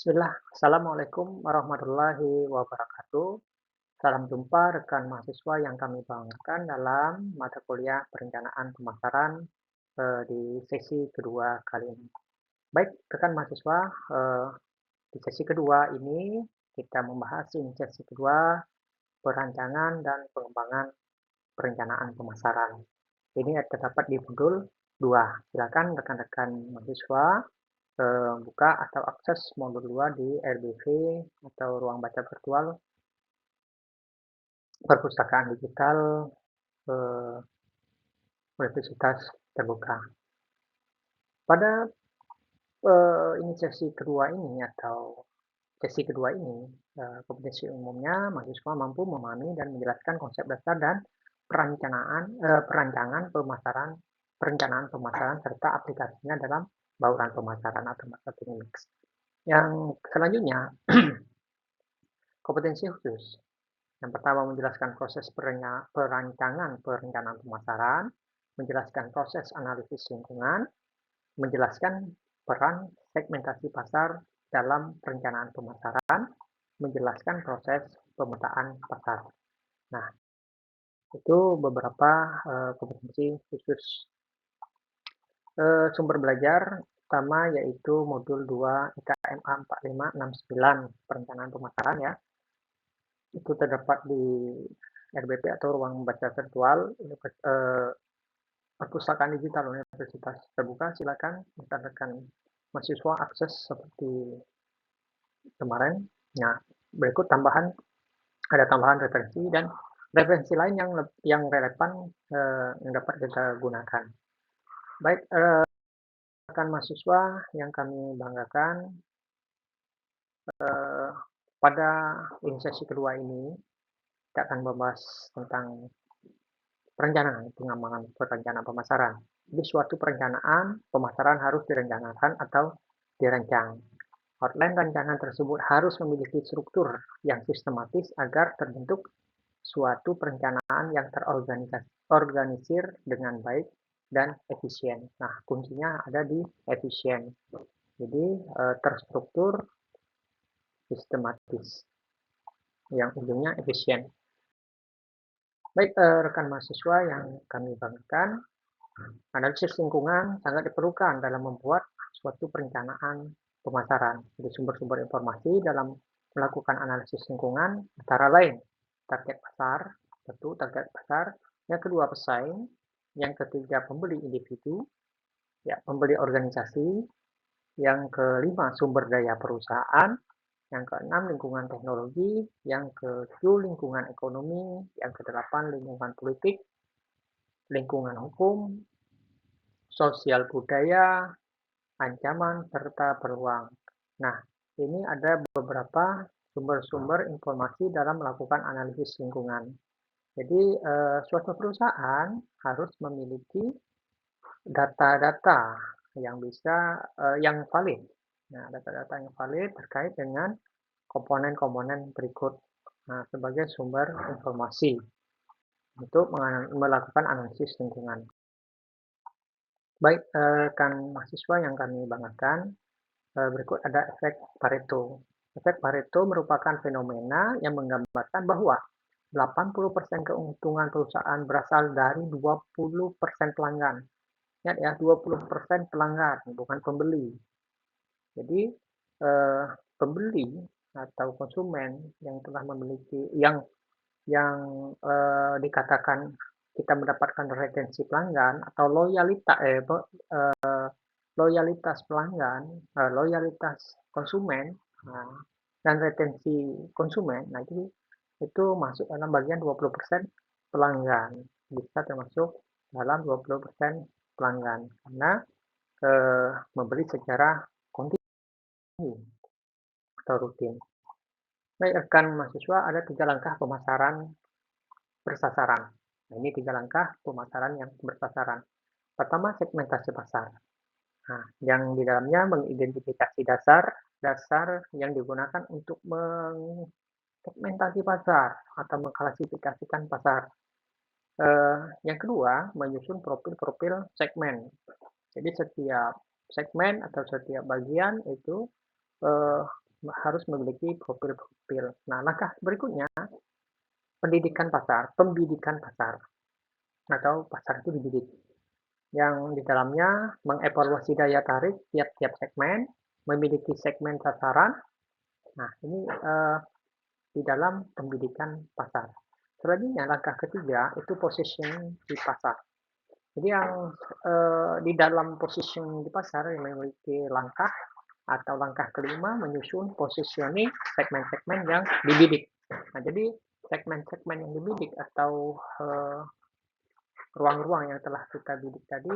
Bismillah, Assalamualaikum warahmatullahi wabarakatuh. Salam jumpa rekan mahasiswa yang kami banggakan dalam mata kuliah perencanaan pemasaran di sesi kedua kali ini. Baik, rekan mahasiswa, eh, di sesi kedua ini kita membahas sesi kedua perancangan dan pengembangan perencanaan pemasaran. Ini terdapat di modul 2. Silakan rekan-rekan mahasiswa buka atau akses modul 2 di RBV atau ruang baca virtual perpustakaan digital eh, Universitas Terbuka. Pada ini sesi kedua ini atau sesi kedua ini, kompetensi umumnya mahasiswa mampu memahami dan menjelaskan konsep dasar dan perancangan pemasaran, perencanaan pemasaran serta aplikasinya dalam bauran pemasaran atau marketing mix. Yang selanjutnya, kompetensi khusus. Yang pertama menjelaskan proses perencanaan pemasaran, menjelaskan proses analisis lingkungan, menjelaskan peran segmentasi pasar dalam perencanaan pemasaran, menjelaskan proses pemetaan pasar. Nah, itu beberapa kompetensi khusus. Sumber belajar pertama yaitu modul 2 IKMA 4569 perencanaan pemasaran ya. Itu terdapat di RBP atau ruang baca virtual perpustakaan digital Universitas Terbuka. Silakan rekan-rekan mahasiswa akses seperti kemarin. Nah, berikut ada tambahan referensi dan referensi lain yang relevan yang dapat kita gunakan. Baik, rekan mahasiswa yang kami banggakan, pada sesi kedua ini kita akan membahas tentang pengembangan perencanaan pemasaran. Jadi suatu perencanaan pemasaran harus direncanakan atau dirancang. Outline rancangan tersebut harus memiliki struktur yang sistematis agar terbentuk suatu perencanaan yang terorganisir dengan baik dan efisien. Nah, kuncinya ada di efisien. Jadi terstruktur, sistematis, yang ujungnya efisien. Baik, rekan mahasiswa yang kami banggakan, analisis lingkungan sangat diperlukan dalam membuat suatu perencanaan pemasaran. Jadi sumber-sumber informasi dalam melakukan analisis lingkungan antara lain target pasar, tentu target pasar, yang kedua pesaing, yang ketiga pembeli individu, ya pembeli organisasi, yang kelima sumber daya perusahaan, yang keenam lingkungan teknologi, yang ketujuh lingkungan ekonomi, yang kedelapan lingkungan politik, lingkungan hukum, sosial budaya, ancaman, serta peluang. Nah, ini ada beberapa sumber-sumber informasi dalam melakukan analisis lingkungan. Jadi, suatu perusahaan harus memiliki data-data yang yang valid. Nah, data-data yang valid terkait dengan komponen-komponen berikut sebagai sumber informasi untuk melakukan analisis lingkungan. Baik, rekan mahasiswa yang kami banggakan, berikut ada efek Pareto. Efek Pareto merupakan fenomena yang menggambarkan bahwa 80% keuntungan perusahaan berasal dari 20% pelanggan. Ingat ya, 20% pelanggan, bukan pembeli. Jadi, pembeli atau konsumen yang telah memiliki yang dikatakan kita mendapatkan retensi pelanggan atau loyalitas pelanggan, loyalitas konsumen, dan retensi konsumen. Nah, itu masuk dalam bagian 20% pelanggan. Bisa termasuk dalam 20% pelanggan karena membeli secara kontinu atau rutin. Baik, rekan mahasiswa, ada 3 langkah pemasaran bersasaran. Nah, ini 3 langkah pemasaran yang bersasaran. Pertama, segmentasi pasar. Nah, yang di dalamnya mengidentifikasi dasar yang digunakan untuk segmentasi pasar atau mengklasifikasikan pasar. Yang kedua, menyusun profil-profil segmen. Jadi setiap segmen atau setiap bagian itu harus memiliki profil-profil. Nah, langkah berikutnya pembidikan pasar atau pasar itu dibidik, yang di dalamnya mengevaluasi daya tarik tiap-tiap segmen, memiliki segmen sasaran. Nah, ini di dalam pembidikan pasar. Selanjutnya langkah ketiga itu positioning di pasar. Jadi yang di dalam positioning di pasar yang memiliki langkah atau langkah kelima menyusun positioning segmen-segmen yang dibidik. Nah, jadi segmen-segmen yang dibidik atau ruang-ruang yang telah kita bidik tadi,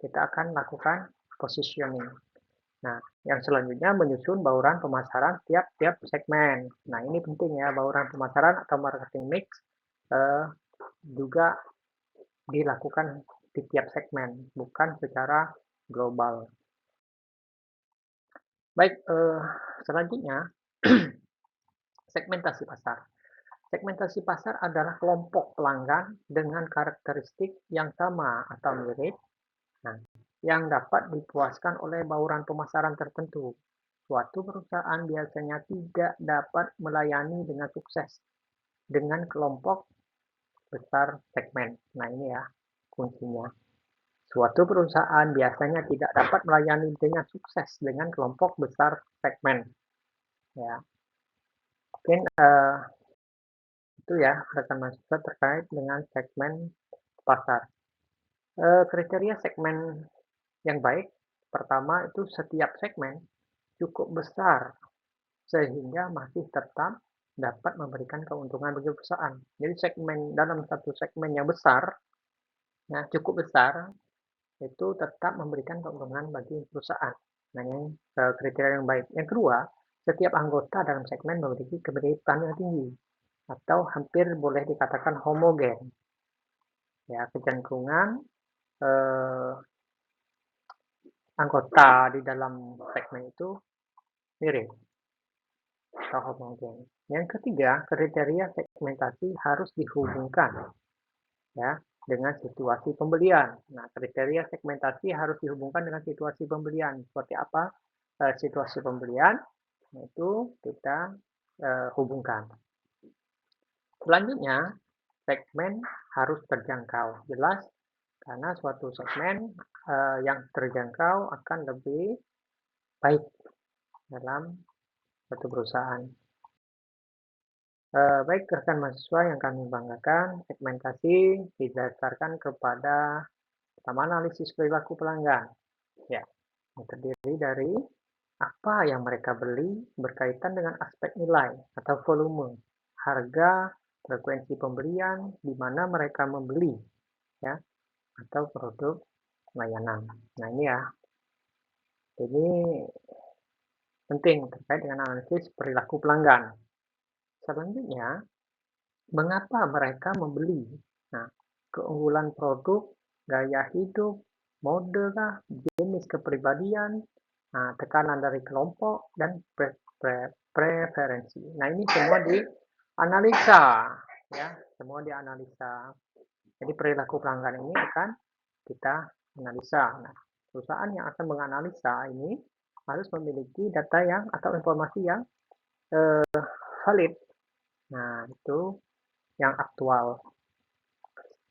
kita akan lakukan positioning. Nah, yang selanjutnya menyusun bauran pemasaran tiap-tiap segmen. Nah, ini penting ya, bauran pemasaran atau marketing mix juga dilakukan di tiap segmen, bukan secara global. Baik, selanjutnya segmentasi pasar. Segmentasi pasar adalah kelompok pelanggan dengan karakteristik yang sama atau mirip, nah, yang dapat dipuaskan oleh bauran pemasaran tertentu. Suatu perusahaan biasanya tidak dapat melayani dengan sukses dengan kelompok besar segmen. Nah, ini ya kuncinya. Suatu perusahaan biasanya tidak dapat melayani dengan sukses dengan kelompok besar segmen. Ya, mungkin itu ya rekan mahasiswa terkait dengan segmen pasar. Kriteria segmen yang baik, pertama itu setiap segmen cukup besar sehingga masih tetap dapat memberikan keuntungan bagi perusahaan. Jadi segmen dalam satu segmen yang besar, nah cukup besar, itu tetap memberikan keuntungan bagi perusahaan. Nah, ini kriteria yang baik. Yang kedua, setiap anggota dalam segmen memiliki kemiripan yang tinggi atau hampir boleh dikatakan homogen. Ya, kecenderungan anggota di dalam segmen itu mirip atau homogen. Yang ketiga, kriteria segmentasi harus dihubungkan ya dengan situasi pembelian. Nah, kriteria segmentasi harus dihubungkan dengan situasi pembelian. Seperti apa situasi pembelian? Itu kita hubungkan. Selanjutnya, segmen harus terjangkau. Jelas, karena suatu segmen yang terjangkau akan lebih baik dalam suatu perusahaan. Baik rekan mahasiswa yang kami banggakan, segmentasi didasarkan kepada pertama analisis perilaku pelanggan. Ya, yang terdiri dari apa yang mereka beli berkaitan dengan aspek nilai atau volume, harga, frekuensi pembelian, di mana mereka membeli, ya, atau produk layanan. Nah, ini ya. Ini penting terkait dengan analisis perilaku pelanggan. Selanjutnya, mengapa mereka membeli? Nah, keunggulan produk, gaya hidup, mode, jenis kepribadian, nah, tekanan dari kelompok, dan preferensi. Nah, ini semua dianalisa, ya, semua dianalisa. Jadi perilaku pelanggan ini akan kita analisa. Nah, perusahaan yang akan menganalisa ini harus memiliki data yang atau informasi yang valid. Nah, itu yang aktual.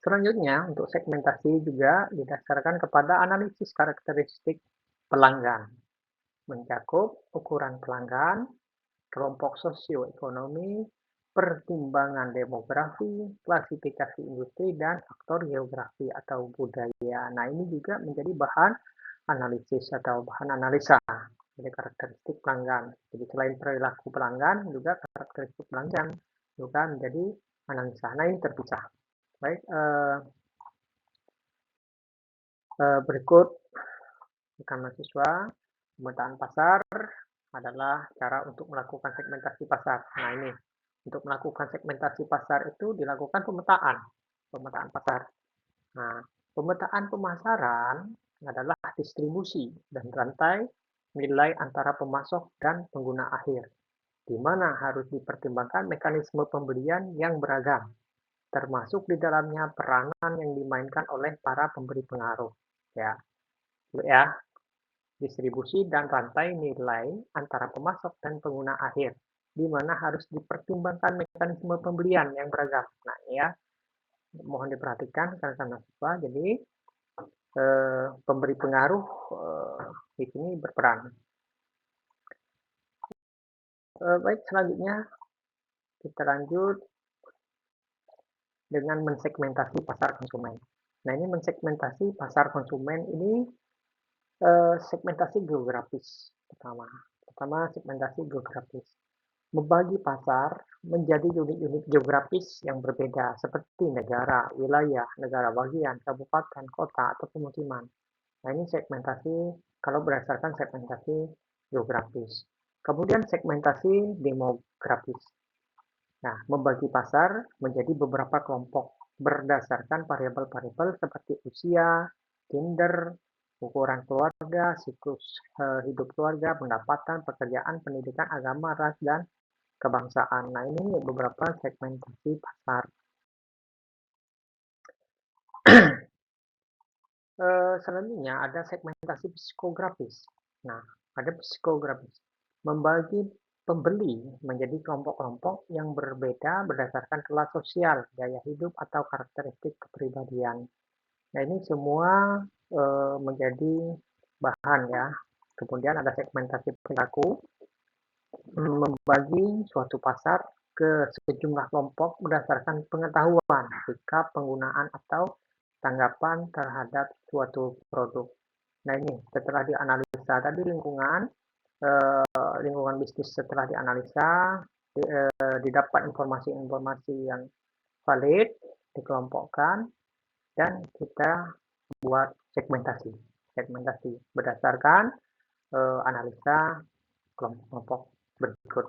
Selanjutnya, untuk segmentasi juga didasarkan kepada analisis karakteristik pelanggan, mencakup ukuran pelanggan, kelompok sosioekonomi, pertimbangan demografi, klasifikasi industri, dan faktor geografi atau budaya. Nah, ini juga menjadi bahan analisis atau bahan analisa. Jadi karakteristik pelanggan. Jadi selain perilaku pelanggan, juga karakteristik pelanggan juga menjadi analisa. Nah, ini terpisah. Baik, berikut rekan mahasiswa, pemetaan pasar adalah cara untuk melakukan segmentasi pasar. Nah, ini untuk melakukan segmentasi pasar itu dilakukan pemetaan pasar. Nah, pemetaan pemasaran adalah distribusi dan rantai nilai antara pemasok dan pengguna akhir, di mana harus dipertimbangkan mekanisme pembelian yang beragam, termasuk di dalamnya peranan yang dimainkan oleh para pemberi pengaruh. Ya, ya. distribusi dan rantai nilai antara pemasok dan pengguna akhir, di mana harus dipertimbangkan mekanisme pembelian yang beragam. Nah, ya, mohon diperhatikan rekan mahasiswa. Jadi, pemberi pengaruh di sini berperan. Baik, selanjutnya kita lanjut dengan mensegmentasi pasar konsumen. Nah, ini mensegmentasi pasar konsumen ini segmentasi geografis pertama. Pertama, segmentasi geografis. Membagi pasar menjadi unit-unit geografis yang berbeda seperti negara, wilayah, negara bagian, kabupaten, kota, atau pemukiman. Nah, ini segmentasi kalau berdasarkan segmentasi geografis. Kemudian segmentasi demografis. Nah, membagi pasar menjadi beberapa kelompok berdasarkan variabel-variabel seperti usia, gender, ukuran keluarga, siklus hidup keluarga, pendapatan, pekerjaan, pendidikan, agama, ras, dan kebangsaan. Nah, ini beberapa segmentasi pasar. Selanjutnya ada segmentasi psikografis. Nah, ada psikografis. Membagi pembeli menjadi kelompok-kelompok yang berbeda berdasarkan kelas sosial, gaya hidup, atau karakteristik kepribadian. Nah, ini semua menjadi bahan ya. Kemudian ada segmentasi perilaku, membagi suatu pasar ke sejumlah kelompok berdasarkan pengetahuan, sikap, penggunaan, atau tanggapan terhadap suatu produk. Nah, ini setelah dianalisa tadi lingkungan bisnis setelah dianalisa, didapat informasi-informasi yang valid, dikelompokkan, dan kita buat segmentasi berdasarkan analisa kelompok-kelompok berikut.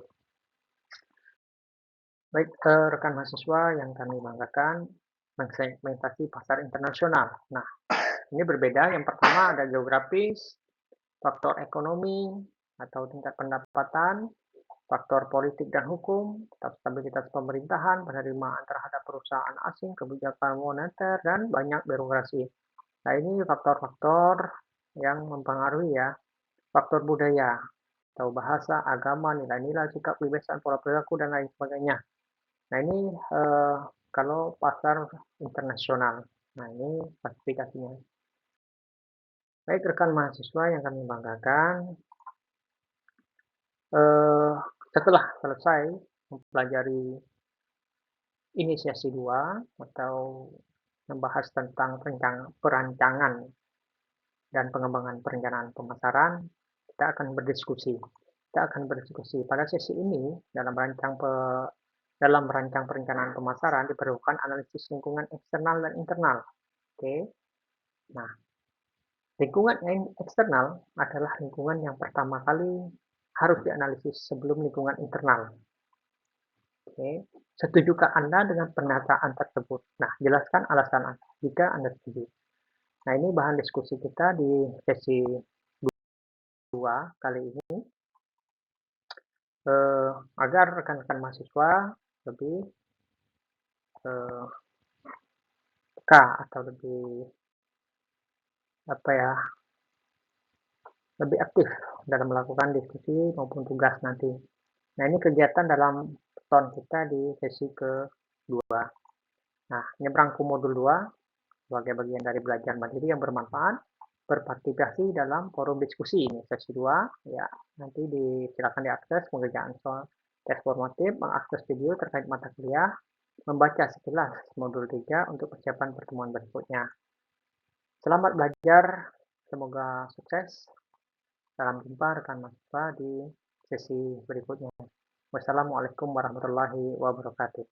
Baik, rekan mahasiswa yang kami banggakan, mensegmentasi pasar internasional. Nah, ini berbeda. Yang pertama ada geografis, faktor ekonomi atau tingkat pendapatan, faktor politik dan hukum, stabilitas pemerintahan, penerimaan terhadap perusahaan asing, kebijakan moneter, dan banyak birokrasi. Nah, ini faktor-faktor yang mempengaruhi ya. Faktor budaya, atau bahasa, agama, nilai-nilai, sikap, kebiasaan, pola perilaku, dan lain sebagainya. Nah, ini kalau pasar internasional. Nah, ini klasifikasinya. Baik, rekan mahasiswa yang kami banggakan, setelah selesai mempelajari inisiasi 2 atau membahas tentang perancangan dan pengembangan perencanaan pemasaran, kita akan berdiskusi. Pada sesi ini dalam merancang perencanaan pemasaran diperlukan analisis lingkungan eksternal dan internal. Oke. Nah, lingkungan eksternal adalah lingkungan yang pertama kali harus dianalisis sebelum lingkungan internal. Oke. Setujukah Anda dengan pernyataan tersebut? Nah, jelaskan alasan Anda jika Anda setuju. Nah, ini bahan diskusi kita di sesi 2 kali ini. Agar rekan-rekan mahasiswa lebih peka atau lebih lebih aktif dalam melakukan diskusi maupun tugas nanti. Nah, ini kegiatan dalam ton kita di sesi kedua. Nah, nyebrang ke modul 2 sebagai bagian dari belajar mandiri yang bermanfaat, berpartisipasi dalam forum diskusi ini sesi 2 ya. Nanti silakan diakses pengerjaan soal tes formatif, mengakses video terkait mata kuliah, membaca sekilas modul 3 untuk persiapan pertemuan berikutnya. Selamat belajar, semoga sukses. Salam jumpa rekan mahasiswa di sesi berikutnya. Wassalamualaikum warahmatullahi wabarakatuh.